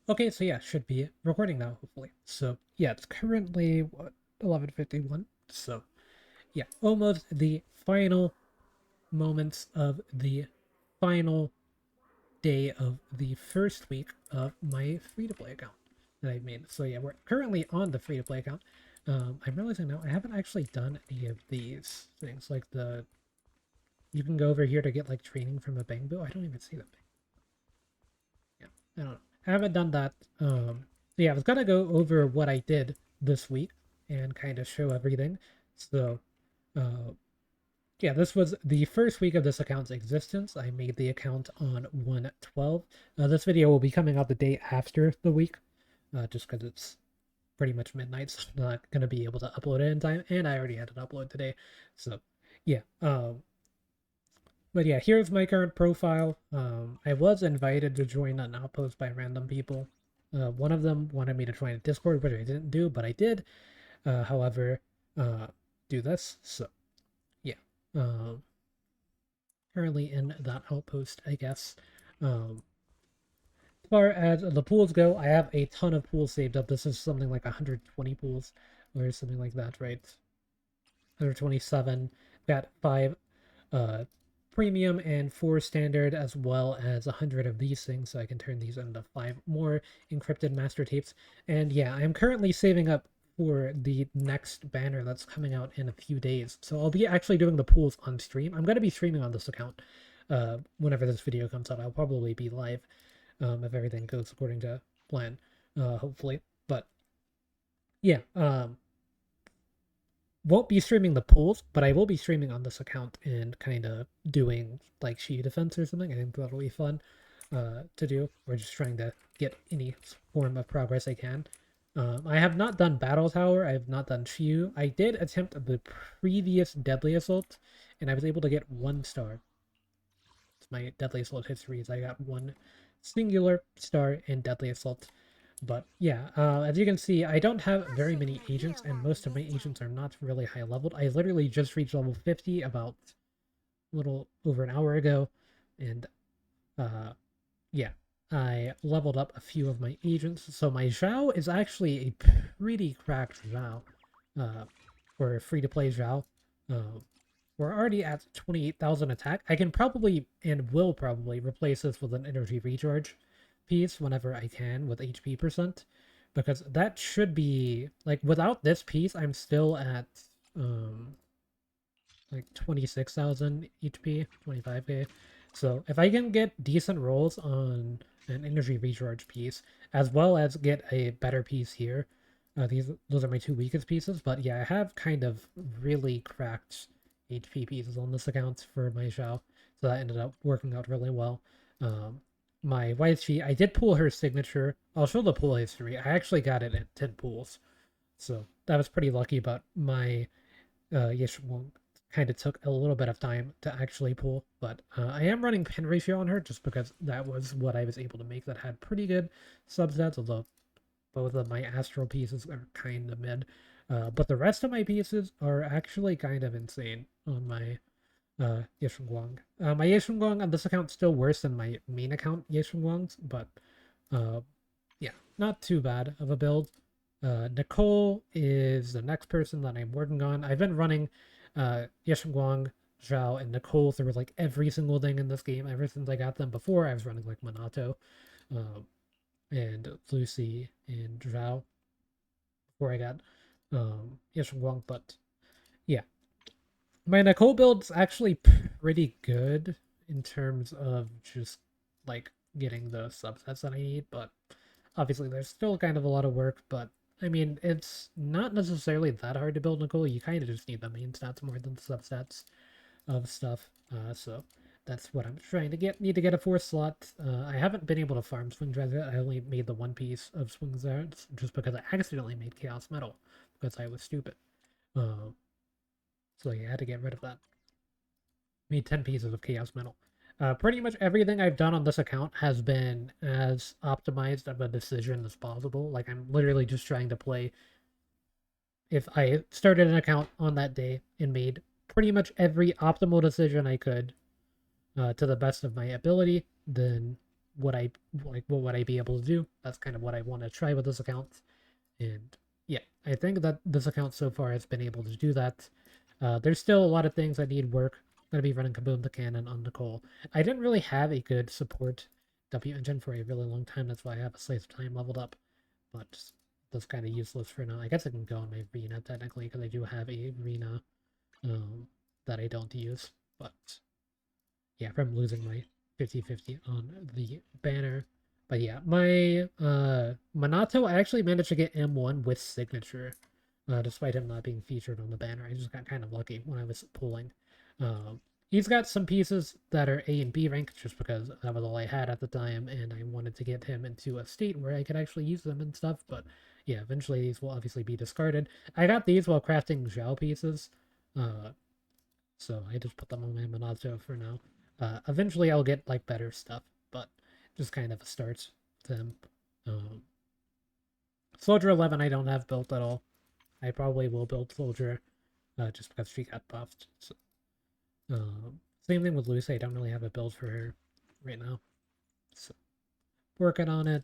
Okay, so yeah, should be recording now, hopefully. So yeah, it's currently what 11:51. So yeah, almost the final moments of the final day of the first week of my free-to-play account that I've made. So yeah, we're currently on the free-to-play account. I'm realizing now I haven't actually done any of these things, like the you can go over here to get like training from a bamboo. I don't even see them. Yeah, I don't know. I haven't done that. So yeah, I was gonna go over what I did this week and kind of show everything. So, uh, yeah, this was the first week of this account's existence. I made the account on 1/12. This video will be coming out the day after the week, just because it's pretty much midnight, so I'm not gonna be able to upload it in time, and I already had an upload today. So, yeah. But yeah, here's my current profile. I was invited to join an outpost by random people. One of them wanted me to join a Discord, which I didn't do, but I did. However, uh, do this. So yeah, um, currently in that outpost, I guess. As far as the pools go, I have a ton of pools saved up. This is something like 120 pools or something like that, right? 127. Got 5 uh, premium and 4 standard, as well as 100 of these things, so I can turn these into 5 more encrypted master tapes. And yeah, I'm currently saving up for the next banner that's coming out in a few days. So I'll be actually doing the pools on stream. I'm going to be streaming on this account whenever this video comes out. I'll probably be live if everything goes according to plan, hopefully. But yeah, won't be streaming the pools, but I will be streaming on this account and kind of doing like Shi defense or something. I think that'll be fun to do. We're just trying to get any form of progress I can. I have not done Battle Tower. I have not done Shiyu. I did attempt the previous Deadly Assault, and I was able to get 1 star. It's my Deadly Assault history is I got 1 singular star in Deadly Assault. But yeah, as you can see, I don't have very many agents, and most of my agents are not really high leveled. I literally just reached level 50 about a little over an hour ago, and uh, yeah, I leveled up a few of my agents. So my Zhao is actually a pretty cracked Zhao for free-to-play Zhao. We're already at 28,000 attack. I can probably and will probably replace this with an energy recharge piece whenever I can with HP percent, because that should be like without this piece I'm still at um like 26,000 HP, 25k. So if I can get decent rolls on an energy recharge piece as well as get a better piece here, those are my 2 weakest pieces. But yeah, I have kind of really cracked HP pieces on this account for my Xiao, so that ended up working out really well. Um, my YG, I did pull her signature. I'll show the pull history. I actually got it at 10 pulls, so that was pretty lucky. But my Yeshwong kind of took a little bit of time to actually pull, but I am running pin ratio on her just because that was what I was able to make that had pretty good subsets, although both of my astral pieces are kind of mid. But the rest of my pieces are actually kind of insane on my Yeshwang. My Yeshwang on this account still worse than my main account Yeshwang's, but uh, yeah, not too bad of a build. Nicole is the next person that I'm working on. I've been running Yeshengguang, Zhao, and Nicole through like every single thing in this game ever since I got them. Before I was running like Minato and Lucy and Zhao before I got Yeshengguang. But yeah, my Nicole build's actually pretty good in terms of just like getting the subsets that I need, but obviously there's still kind of a lot of work. But I mean, it's not necessarily that hard to build Nicole. You kind of just need the main stats more than the subsets of stuff. So that's what I'm trying to get. Need to get a 4th slot. I haven't been able to farm swing drives yet. I only made the 1 piece of swing drives just because I accidentally made chaos metal because I was stupid. So yeah, I had to get rid of that. Made 10 pieces of chaos metal. Pretty much everything I've done on this account has been as optimized of a decision as possible. Like, I'm literally just trying to play. If I started an account on that day and made pretty much every optimal decision I could to the best of my ability, then what I like, what would I be able to do. That's kind of what I want to try with this account. And yeah, I think that this account so far has been able to do that. There's still a lot of things that need work. I'm gonna be running Kaboom the Cannon on Nicole. I didn't really have a good support W engine for a really long time. That's why I have a Slice of Time leveled up. But that's kind of useless for now. I guess I can go on my Rena technically because I do have a Rena that I don't use. But yeah, from losing my 50-50 on the banner. But yeah, my Minato, I actually managed to get M1 with signature, despite him not being featured on the banner. I just got kind of lucky when I was pulling. He's got some pieces that are A and B rank just because that was all I had at the time, and I wanted to get him into a state where I could actually use them and stuff. But yeah, eventually these will obviously be discarded. I got these while crafting Zhao pieces, so I just put them on my Minato for now. Eventually I'll get like better stuff, but just kind of a start to him. Soldier 11 I don't have built at all. I probably will build Soldier just because she got buffed. So, same thing with Lucy. I don't really have a build for her right now. So, working on it.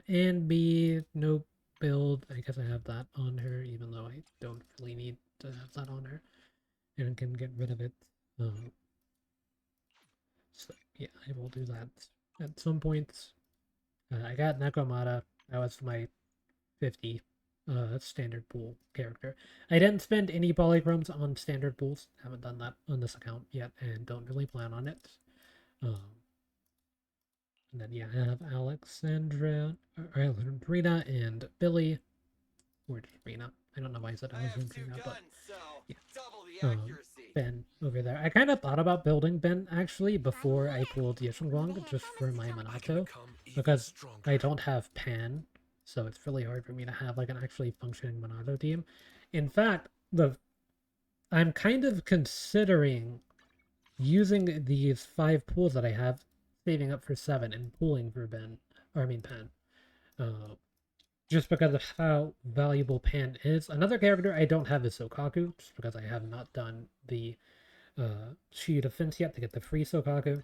And B, no build. I guess I have that on her, even though I don't really need to have that on her. And can get rid of it. So yeah, I will do that at some point. I got Nakamata. That was my 50 standard pool character. I didn't spend any polychromes on standard pools. Haven't done that on this account yet, and don't really plan on it. And then yeah, I have Alexandrina and Billy, or just Rena. I don't know why I said Alexandrina, but yeah. Ben over there. I kind of thought about building Ben actually before I pulled Yeshengwang just for my Minato, because I don't have Pan, so it's really hard for me to have like an actually functioning Minato team. In fact, I'm kind of considering using these 5 pools that I have, saving up for 7 and pooling for Ben, or I mean Pan. Just because of how valuable Pan is. Another character I don't have is Sokaku, just because I have not done the Shield Defense yet to get the free Sokaku.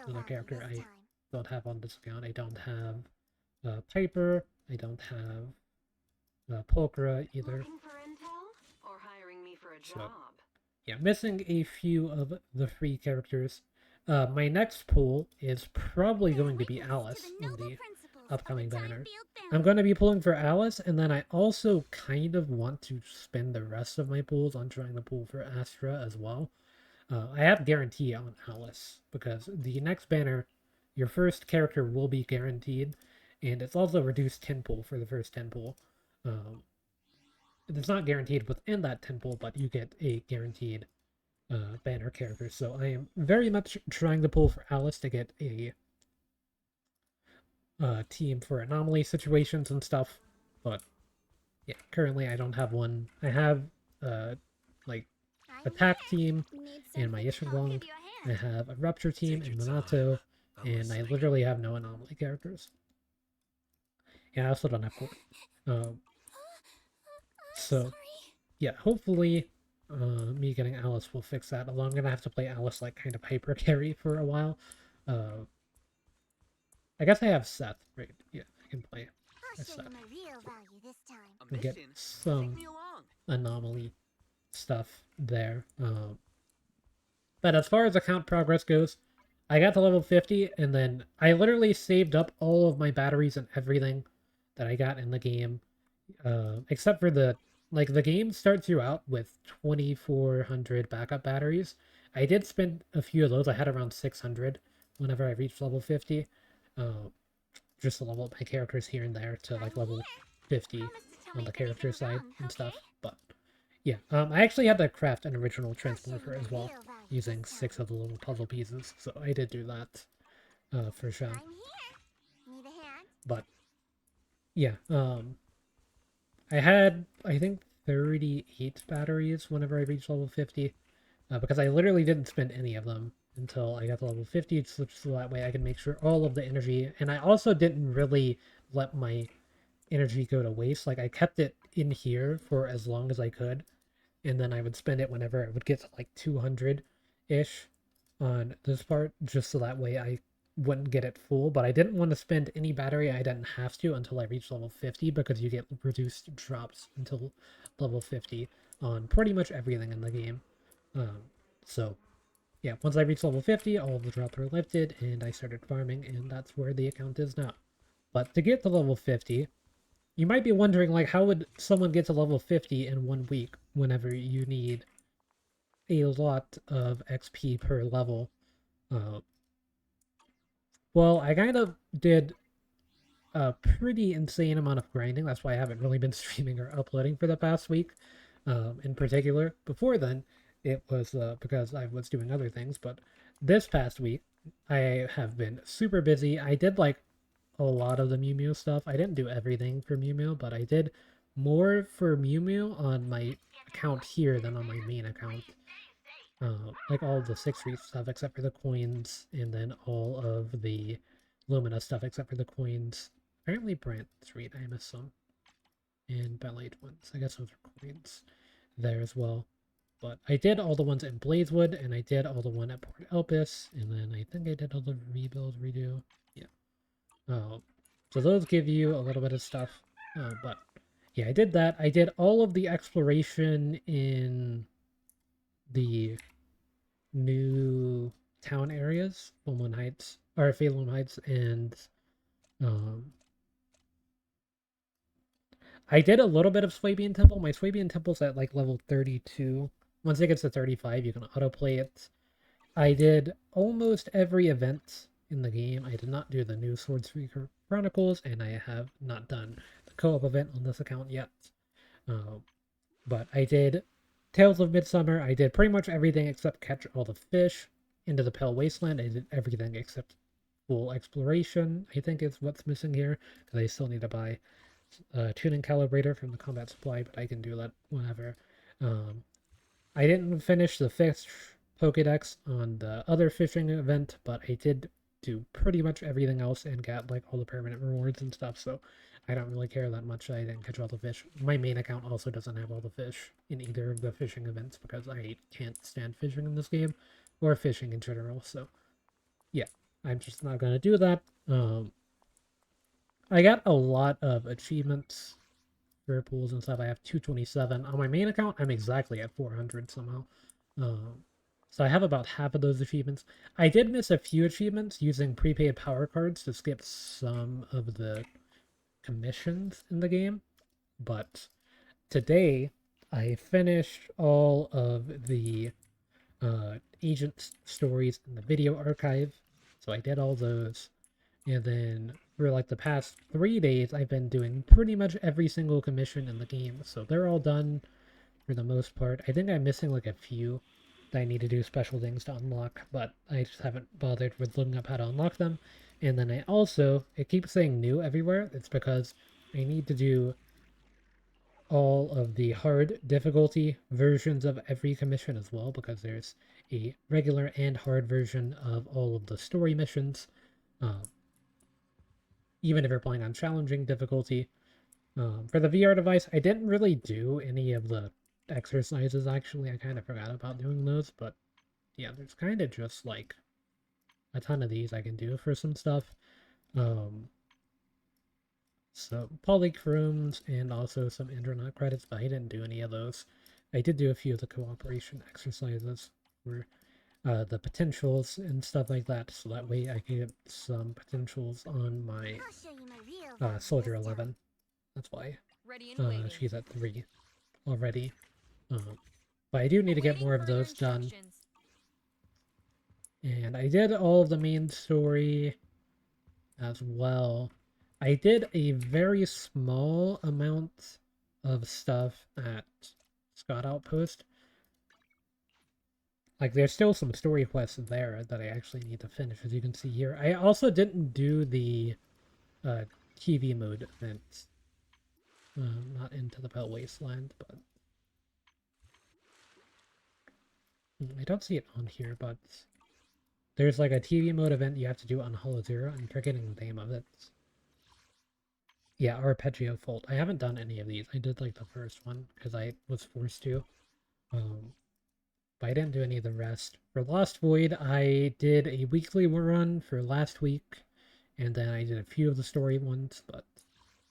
Another character I don't have on this account. I don't have Piper. I don't have Pulchra either. So, yeah, missing a few of the free characters. My next pool is probably going to be Alice in the upcoming banner. I'm going to be pulling for Alice, and then I also kind of want to spend the rest of my pools on trying to pull for Astra as well. I have guarantee on Alice, because the next banner, your first character will be guaranteed, and it's also reduced 10 pool for the first 10 pool. It's not guaranteed within that 10 pool, but you get a guaranteed banner character. So I am very much trying to pull for Alice to get a team for anomaly situations and stuff, but yeah, currently I don't have one. I have like attack team and my Yeshengwang. I have a rupture team in Minato, and I literally have no anomaly characters. Yeah, I also don't have so yeah, hopefully me getting Alice will fix that, although I'm gonna have to play Alice like kind of hyper carry for a while. I guess I have Seth, right? Yeah, I can play Seth. And get some anomaly stuff there. But as far as account progress goes, I got to level 50, and then I literally saved up all of my batteries and everything that I got in the game, except for the game starts you out with 2,400 backup batteries. I did spend a few of those. I had around 600 whenever I reached level 50. Just to level up my characters here and there to like level 50 on the character side and stuff. But yeah, I actually had to craft an original Transmorpher as well, using 6 of the little puzzle pieces. So I did do that for sure. But yeah, I had, I think, 38 batteries whenever I reached level 50, because I literally didn't spend any of them until I got to level 50, so that way I can make sure all of the energy, and I also didn't really let my energy go to waste. Like, I kept it in here for as long as I could, and then I would spend it whenever it would get to like 200-ish on this part, just so that way I wouldn't get it full, but I didn't want to spend any battery I didn't have to until I reached level 50 because you get reduced drops until level 50 on pretty much everything in the game. Um, so yeah, once I reached level 50, all of the drops were lifted and I started farming, and that's where the account is now. But to get to level 50, you might be wondering, like, how would someone get to level 50 in 1 week whenever you need a lot of XP per level? Uh, well, I kind of did a pretty insane amount of grinding. That's why I haven't really been streaming or uploading for the past week, in particular. Before then, it was because I was doing other things, but this past week, I have been super busy. I did like a lot of the Mew Mew stuff. I didn't do everything for Mew Mew, but I did more for Mew Mew on my account here than on my main account. Like all the Sixth Street stuff except for the coins, and then all of the Lumina stuff except for the coins. Apparently Brant Street, I missed some. And Ballet ones. I guess those are coins there as well. But I did all the ones in Blazewood, and I did all the one at Port Elpis, and then I think I did all the rebuild, redo. Yeah. So those give you a little bit of stuff. But yeah, I did that. I did all of the exploration in the new town areas, Fulmon Heights, or Phalon Heights, and um, I did a little bit of Swabian Temple. My Swabian Temple's at like level 32. Once it gets to 35, you can autoplay it. I did almost every event in the game. I did not do the new Swordspeaker Chronicles, and I have not done the co-op event on this account yet. Uh, but I did Tales of Midsummer. I did pretty much everything except catch all the fish. Into the Pale Wasteland, I did everything except full exploration, I think is what's missing here, because I still need to buy a tuning calibrator from the combat supply, but I can do that whenever. Um, I didn't finish the fish Pokedex on the other fishing event, but I did do pretty much everything else and got like all the permanent rewards and stuff, so I don't really care that much that I didn't catch all the fish. My main account also doesn't have all the fish in either of the fishing events because I can't stand fishing in this game or fishing in general, so yeah, I'm just not gonna do that. I got a lot of achievements for pools and stuff. I have 227 on my main account. I'm exactly at 400 somehow. Um, so I have about half of those achievements. I did miss a few achievements using prepaid power cards to skip some of the commissions in the game, but today I finished all of the agent stories in the video archive. So I did all those. And then for like the past 3 days, I've been doing pretty much every single commission in the game. So they're all done for the most part. I think I'm missing like a few that I need to do special things to unlock, but I just haven't bothered with looking up how to unlock them. And then I also, it keeps saying new everywhere. It's because I need to do all of the hard difficulty versions of every commission as well, because there's a regular and hard version of all of the story missions. Uh, Even if you're playing on challenging difficulty. For the VR device, I didn't really do any of the exercises actually. I kind of forgot about doing those, but yeah, there's kind of just like a ton of these I can do for some stuff. Um, so polychrooms and also some Andronaut credits, but I didn't do any of those. I did do a few of the cooperation exercises for the potentials and stuff like that, so that way I can get some potentials on my Soldier 11. That's why she's at 3 already. But I do need to get more of those done. And I did all of the main story as well. I did a very small amount of stuff at Scott Outpost. Like, there's still some story quests there that I actually need to finish, as you can see here. I also didn't do the uh, TV mode events. Not into the Bell Wasteland, but I don't see it on here, but there's like a TV mode event you have to do on Hollow Zero. I'm forgetting the name of it. Yeah, Arpeggio Fold. I haven't done any of these. I did like the first one because I was forced to. Um, but I didn't do any of the rest. For Lost Void, I did a weekly run for last week, and then I did a few of the story ones, but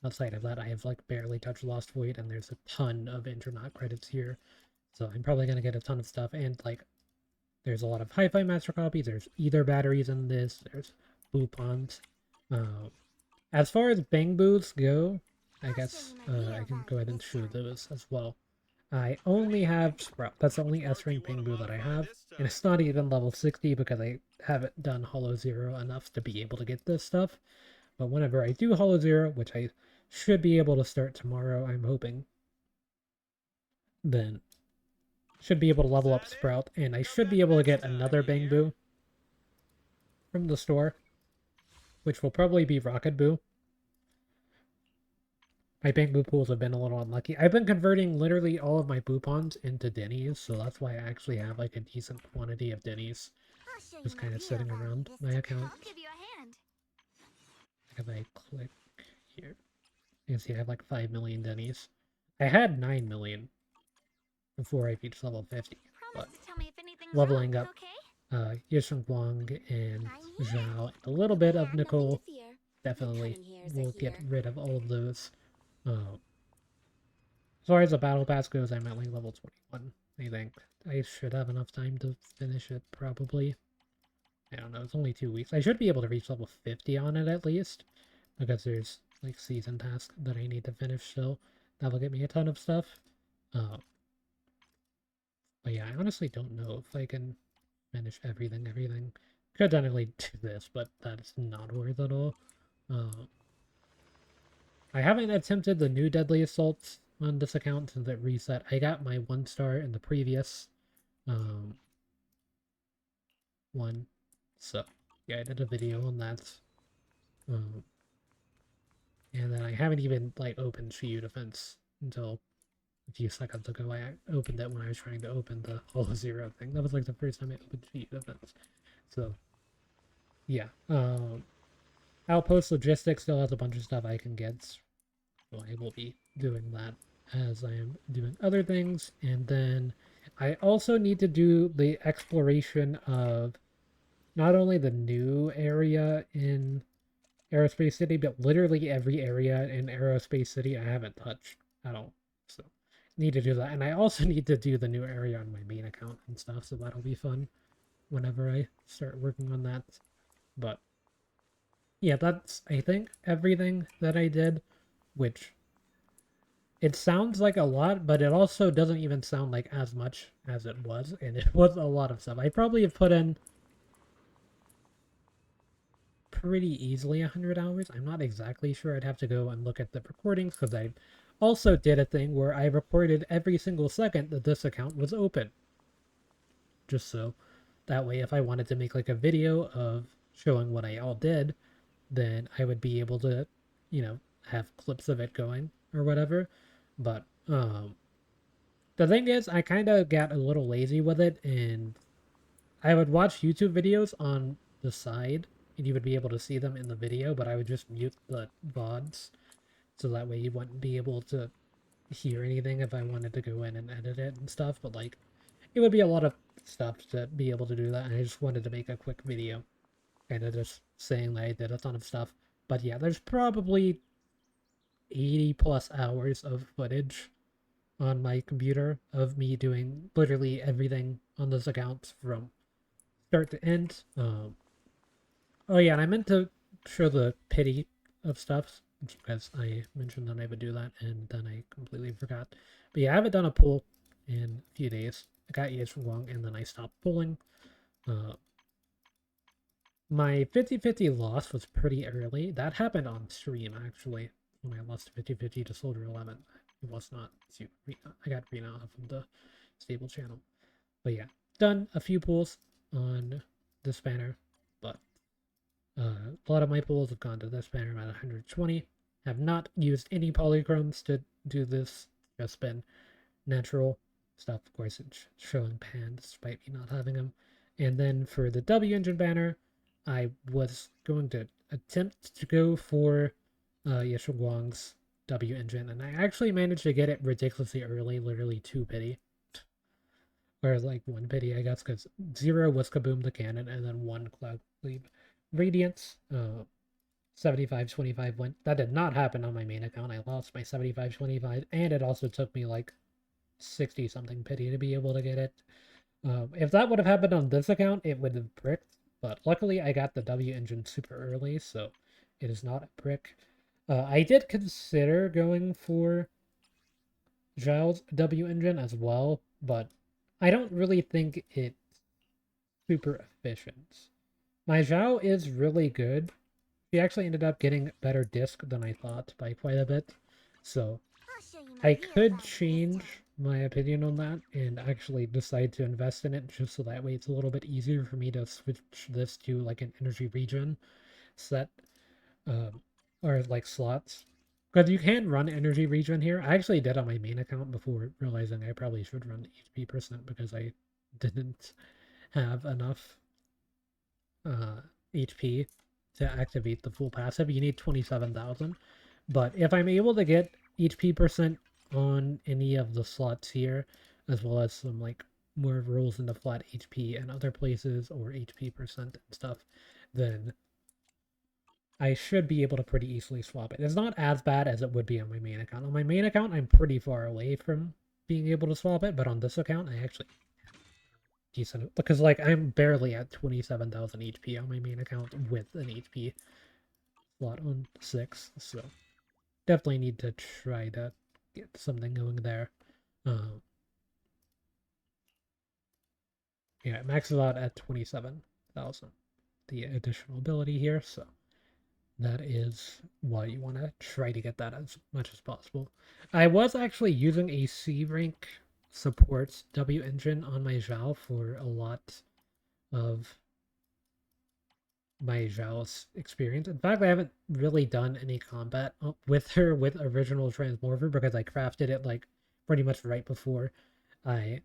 outside of that, I have like barely touched Lost Void, and there's a ton of Intronaut credits here, so I'm probably gonna get a ton of stuff, and like there's a lot of Hi-Fi Master copies, there's Ether batteries in this, there's Boopons. As far as Bang Booths go, I guess I can go ahead and show those as well. I only have Sprout. That's the only S-Rank Bangbu that I have. And it's not even level 60 because I haven't done Hollow Zero enough to be able to get this stuff. But whenever I do Hollow Zero, which I should be able to start tomorrow, I'm hoping, then should be able to level up Sprout. And I should be able to get another Bangbu from the store, which will probably be Rocket Boo. My Bangbu pools have been a little unlucky. I've been converting literally all of my Boopons into Denny's, so that's why I actually have like a decent quantity of Denny's just kind of sitting around my account. If I click here, you can see I have like 5 million Denny's. I had 9 million before I reached level 50, but leveling up Yisheng Guang and Zhao and a little bit of Nicole definitely will get rid of all of those. As far as the battle pass goes, I'm at like level 21. I think I should have enough time to finish it, probably. I don't know, it's only 2 weeks. I should be able to reach level 50 on it at least, because there's like season tasks that I need to finish still. That'll get me a ton of stuff. But yeah, I honestly don't know if I can finish everything. Could definitely do this, but that's not worth it all. I haven't attempted the new Deadly Assaults on this account since it reset. I got my 1-star in the previous one. So, yeah, I did a video on that. And then I haven't even, like, opened Shiyu Defense until a few seconds ago. I opened it when I was trying to open the Hollow Zero thing. That was, like, the first time I opened Shiyu Defense. So, yeah. Outpost Logistics still has a bunch of stuff I can get. So I will be doing that as I am doing other things. And then I also need to do the exploration of not only the new area in Aerospace City, but literally every area in Aerospace City I haven't touched at all. So need to do that. And I also need to do the new area on my main account and stuff, so that'll be fun whenever I start working on that. But yeah, that's, I think, everything that I did, which it sounds like a lot, but it also doesn't even sound like as much as it was, and it was a lot of stuff. I probably have put in pretty easily 100 hours. I'm not exactly sure. I'd have to go and look at the recordings, because I also did a thing where I recorded every single second that this account was open. Just so that way, if I wanted to make like a video of showing what I all did, then I would be able to, you know, have clips of it going or whatever. But the thing is, I kind of got a little lazy with it, and I would watch YouTube videos on the side, and you would be able to see them in the video, but I would just mute the VODs, so that way you wouldn't be able to hear anything if I wanted to go in and edit it and stuff, but like, it would be a lot of stuff to be able to do that, and I just wanted to make a quick video, kind of just saying that I did a ton of stuff. But yeah, there's probably 80 plus hours of footage on my computer of me doing literally everything on this account from start to end. Oh yeah, and I meant to show the pity of stuff because I mentioned that I would do that, and then I completely forgot. But yeah, I haven't done a pull in a few days. I got years from Guang, and then I stopped pulling. My 50-50 loss was pretty early. That happened on stream, actually, when I lost 50-50 to Soldier 11. It was not to Rena. I got Rena off of the stable channel. But yeah, done a few pulls on this banner, but a lot of my pulls have gone to this banner. I'm at 120. Have not used any polychromes to do this. Just been natural stuff. Of course, it's showing pan despite me not having them. And then for the W engine banner, I was going to attempt to go for Yeshua Guang's W engine, and I actually managed to get it ridiculously early, literally 2 pity. or like 1 pity, I guess, because 0 was Kaboom the Cannon, and then 1 Cloud Cleave Radiance. 75-25 went. That did not happen on my main account. I lost my 75-25, and it also took me like 60 something pity to be able to get it. If that would have happened on this account, it would have bricked. But luckily, I got the W engine super early, so it is not a brick. I did consider going for Giles W engine as well, but I don't really think it's super efficient. My Zhao is really good. She actually ended up getting better disc than I thought by quite a bit. So I could change my opinion on that and actually decide to invest in it just so that way it's a little bit easier for me to switch this to like an energy regen set, or like slots. Because you can run energy regen here. I actually did on my main account before realizing I probably should run HP percent because I didn't have enough HP to activate the full passive. You need 27,000. But if I'm able to get HP percent on any of the slots here, as well as some like more rolls into flat HP and other places, or HP percent and stuff, then I should be able to pretty easily swap it. It's not as bad as it would be on my main account. On my main account, I'm pretty far away from being able to swap it, but on this account, I actually decent, because like I'm barely at 27,000 HP on my main account with an HP slot on 6, so definitely need to try to get something going there. Yeah, it maxes out at 27,000, the additional ability here, so that is why you want to try to get that as much as possible. I was actually using a C rank supports W engine on my Zhao for a lot of my Zhao's experience. In fact, I haven't really done any combat with her with original Transmorpher because I crafted it like pretty much right before I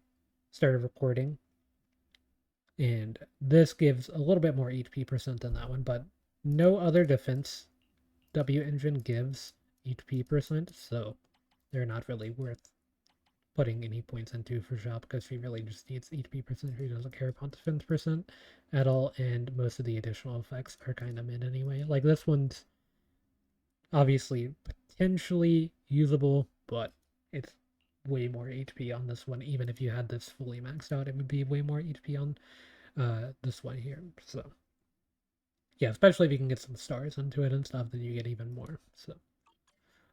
started recording. And this gives a little bit more HP percent than that one, but no other defense W engine gives HP percent, so they're not really worth putting any points into for Zhao because she really just needs HP percent. She doesn't care about defense percent at all, and most of the additional effects are kind of mid anyway. Like this one's obviously potentially usable, but it's way more HP on this one. Even if you had this fully maxed out, it would be way more HP on this one here. So yeah, especially if you can get some stars into it and stuff, then you get even more. So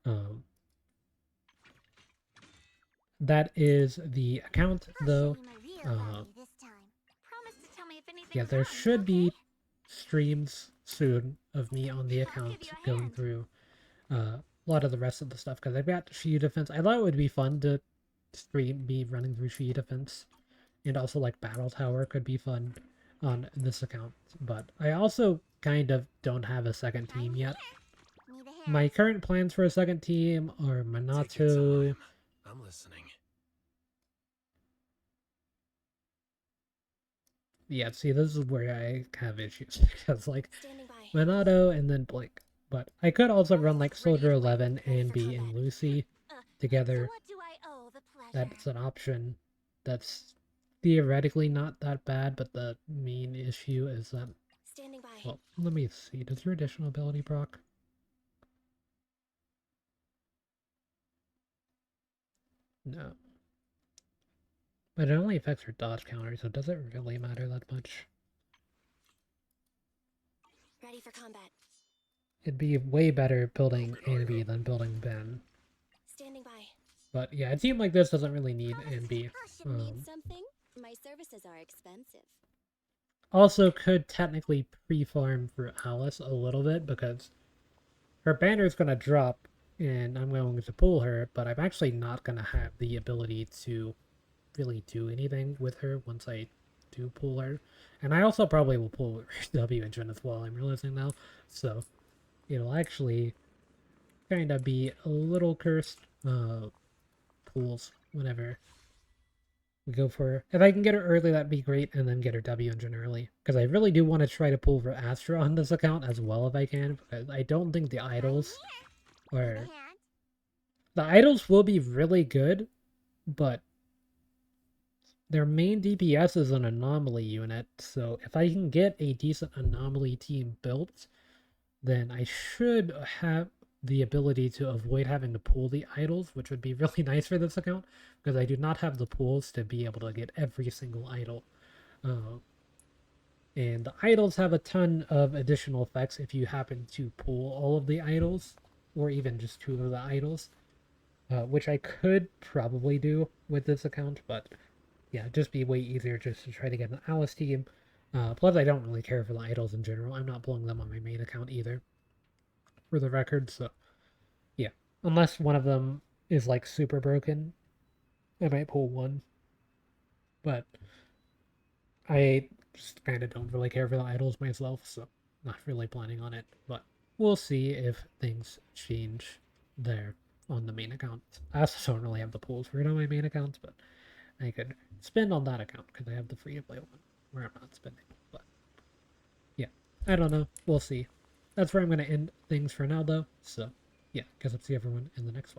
um, that is the account, though. Yeah, there should be streams soon of me on the account going through a lot of the rest of the stuff because I've got Shiyu defense. I thought it would be fun to stream me running through Shiyu defense, and also like Battle Tower could be fun on this account. But I also kind of don't have a second team yet. My current plans for a second team are Minato. I'm listening. Yeah, see, this is where I have issues because like Minato and then Blink. But I could also run like Soldier 11 and B and Lucy together. That's an option. That's theoretically not that bad, but the main issue is that. Well, let me see. Does your additional ability proc? No. But it only affects her dodge counter, so does it really matter that much? Ready for combat. It'd be way better building A than building Ben. Standing by. But yeah, a team like this doesn't really need B. Need something? My services are expensive. Also could technically pre-farm for Alice a little bit because her banner's gonna drop and I'm going to pull her, but I'm actually not gonna have the ability to really do anything with her once I do pull her. And I also probably will pull W engine as well, I'm realizing now. So it'll actually kind of be a little cursed pulls whenever we go for her. If I can get her early, that'd be great, and then get her W engine early. Because I really do want to try to pull for Astra on this account as well if I can, because I don't think the idols are... The idols will be really good, but their main DPS is an anomaly unit, so if I can get a decent anomaly team built, then I should have the ability to avoid having to pull the idols, which would be really nice for this account, because I do not have the pools to be able to get every single idol. Uh, and the idols have a ton of additional effects if you happen to pull all of the idols, or even just two of the idols, which I could probably do with this account, but yeah, it'd just be way easier just to try to get an Alice team. Plus, I don't really care for the idols in general. I'm not pulling them on my main account either, for the record, so yeah. Unless one of them is like super broken, I might pull one, but I just kind of don't really care for the idols myself, so not really planning on it. But we'll see if things change there on the main account. I also don't really have the pools for it on my main account, but I could spend on that account because I have the free to play one where I'm not spending. But yeah, I don't know. We'll see. That's where I'm going to end things for now, though. So yeah, guess I'll see everyone in the next one.